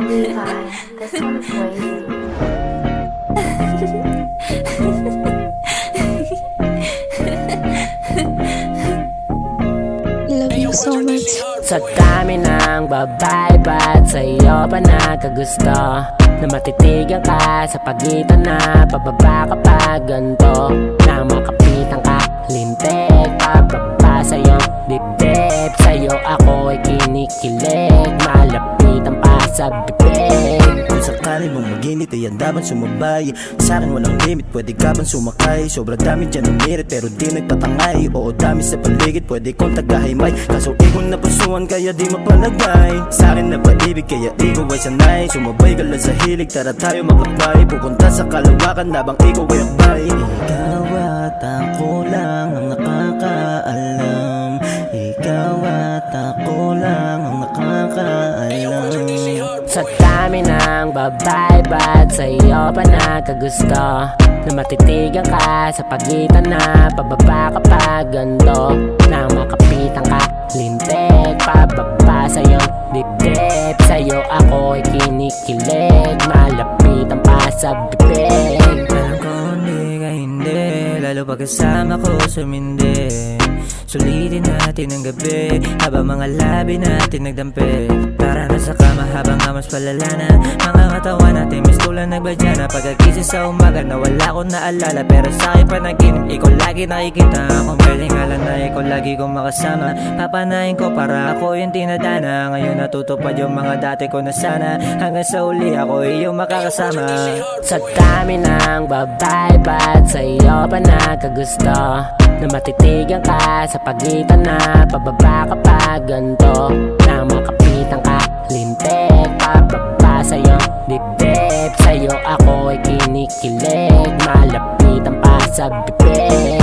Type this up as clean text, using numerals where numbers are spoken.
Levi, this one's lazy. Love you so much. Sa dami ng babae, ba't sa'yo pa nagkagusto? Na matitigan ka sa pagitan na pababa ka pa ganto. Na makapitan ka, lintik, pababa sa'yo dibdib. Sa'yo ako ay kinikilig, malapitan pa sa bibig. Kung sakali mong maginit ay andaban sumabay. Sa'kin walang limit, pwede ka bang sumakay? Sobrang dami dyan ng merit pero di nagtatangay. Oo dami sa paligid, pwede kong tagahimay. Kaso ikaw na pusuan kaya di mapalagay. Sa'kin na paibig kaya ikaw ay sanay. Sumabay ka lang sa hilig, tara tayo maglakbay. Pupunta sa kalawakan nabang ikaw ay akbay. Ikaw at ako lang ang nakakaalam. Ikaw at ako lang ang nakakaalam. Sa dami ng babae, ba't sa'yo pa nagkagusto? Na matitigan ka sa pagitan na pababa ka pa ganto. Na makapitan ka, lintik, pababa sa'yo dibdib. Sa'yo ako ay kinikilig, malapitan pa sa bibig. Alam ko hindi ka hindi, lalo pag kasama ko sumindi. Sulitin natin ang gabi, habang mga labi natin nagdampi. Tara na sa kama habang amas palala na. Mga katawan natin mistulan nagbadya na. Pagkagising sa umaga na wala akong naalala, pero sa akin panaginip, ikaw lagi nakikita. Kung pwedeng alam na ikaw lagi kong makasama, papanahin ko para ako yung tinadana. Ngayon natutupad yung mga dati ko na sana. Hanggang sa uli ako iyong makakasama. Sa dami ng babae, ba't sa'yo pa nagkagusto? Na matitigan ka sa pagitan na pababa ka pa ganto. Na makapitan ka, lintik, pababa sa'yo dibdib. Sa'yo ako ay kinikilig, malapitan pa sa bibig.